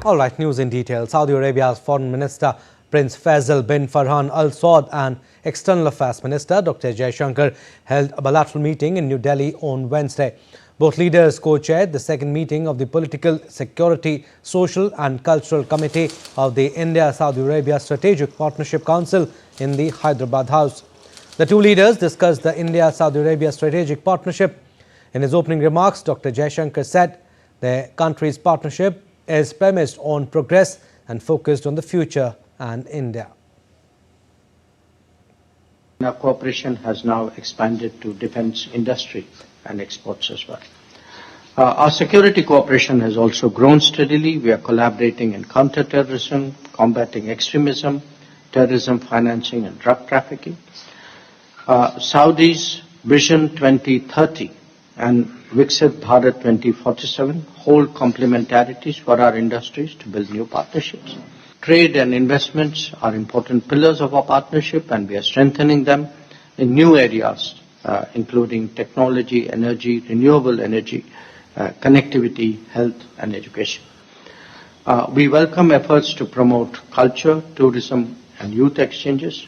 All right, news in detail. Saudi Arabia's Foreign Minister Prince Faisal bin Farhan Al Saud and External Affairs Minister Dr. Jaishankar held a bilateral meeting in New Delhi on Wednesday. Both leaders co-chaired the second meeting of the Political, Security, Social and Cultural Committee of the India-Saudi Arabia Strategic Partnership Council in the Hyderabad House. The two leaders discussed the India-Saudi Arabia Strategic Partnership. In his opening remarks, Dr. Jaishankar said the country's partnership is premised on progress and focused on the future and India. Our cooperation has now expanded to defense industry and exports as well. Our security cooperation has also grown steadily. We are collaborating in counter-terrorism, combating extremism, terrorism financing and drug trafficking. Saudi's Vision 2030 and Viksit Bharat 2047 hold complementarities for our industries to build new partnerships. Trade and investments are important pillars of our partnership, and we are strengthening them in new areas, including technology, energy, renewable energy, connectivity, health and education. We welcome efforts to promote culture, tourism and youth exchanges.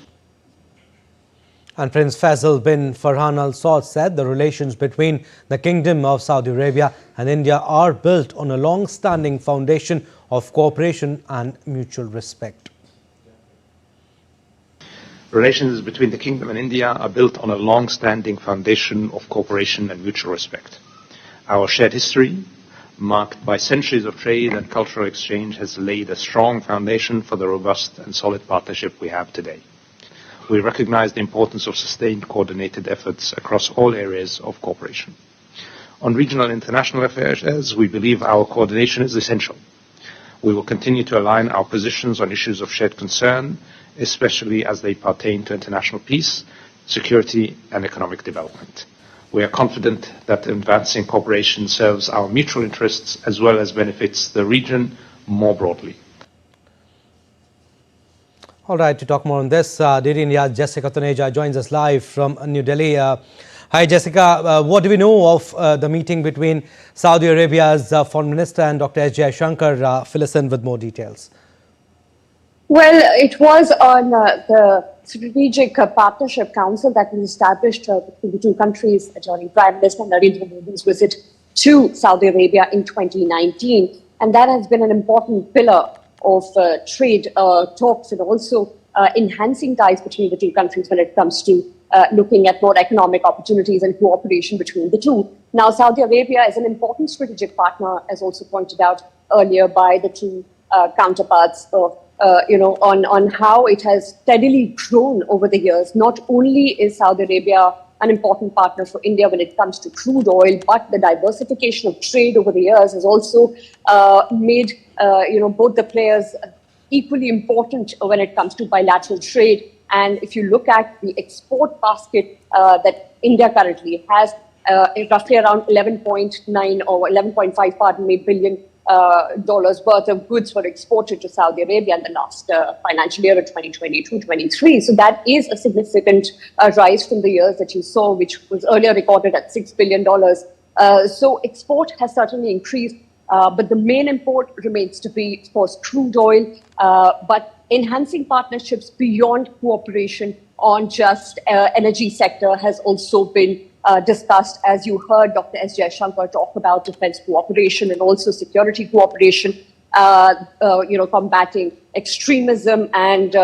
And Prince Faisal bin Farhan Al Saud said the relations between the Kingdom of Saudi Arabia and India are built on a long-standing foundation of cooperation and mutual respect. Relations between the Kingdom and India are built on a long-standing foundation of cooperation and mutual respect. Our shared history, marked by centuries of trade and cultural exchange, has laid a strong foundation for the robust and solid partnership we have today. We recognize the importance of sustained coordinated efforts across all areas of cooperation. On regional and international affairs, we believe our coordination is essential. We will continue to align our positions on issues of shared concern, especially as they pertain to international peace, security and economic development. We are confident that advancing cooperation serves our mutual interests as well as benefits the region more broadly. All right, to talk more on this, DD India's Jessica Taneja joins us live from New Delhi. Hi, Jessica. What do we know of the meeting between Saudi Arabia's Foreign Minister and Dr. S. Jaishankar? Fill us in with more details. Well, it was on the Strategic Partnership Council that was established between the two countries during Prime Minister Narendra Modi's visit to Saudi Arabia in 2019. And that has been an important pillar of trade talks and also enhancing ties between the two countries when it comes to looking at more economic opportunities and cooperation between the two. Now, Saudi Arabia is an important strategic partner, as also pointed out earlier by the two counterparts, on how it has steadily grown over the years. Not only is Saudi Arabia an important partner for India when it comes to crude oil, but the diversification of trade over the years has also made both the players equally important when it comes to bilateral trade. And if you look at the export basket that India currently has, roughly around 11.9 or 11.5, billion dollars worth of goods were exported to Saudi Arabia in the last financial year of 2022-23. So that is a significant rise from the years that you saw, which was earlier recorded at $6 billion. So export has certainly increased, but the main import remains to be, of course, crude oil, but enhancing partnerships beyond cooperation on just energy sector has also been discussed, as you heard Dr. S. Jaishankar talk about defense cooperation and also security cooperation, combating extremism and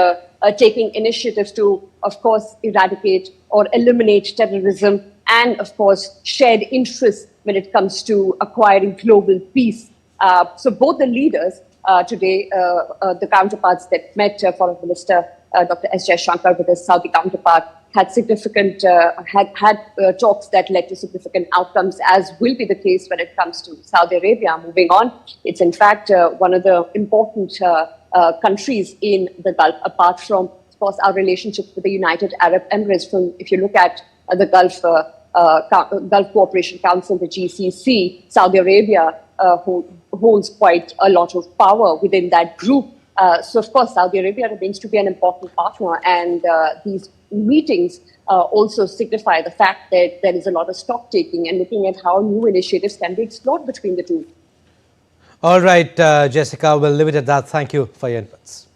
taking initiatives to, of course, eradicate or eliminate terrorism, and, of course, shared interests when it comes to acquiring global peace. So both the leaders today, the counterparts that met, Foreign Minister Dr. S. Jaishankar with his Saudi counterpart, had significant talks that led to significant outcomes, as will be the case when it comes to Saudi Arabia. Moving on, it's in fact one of the important countries in the Gulf, apart from, of course, our relationships with the United Arab Emirates. If you look at the Gulf Cooperation Council, the GCC, Saudi Arabia holds quite a lot of power within that group. So, of course, Saudi Arabia remains to be an important partner, and these meetings also signify the fact that there is a lot of stock taking and looking at how new initiatives can be explored between the two. All right, Jessica, we'll leave it at that. Thank you for your inputs.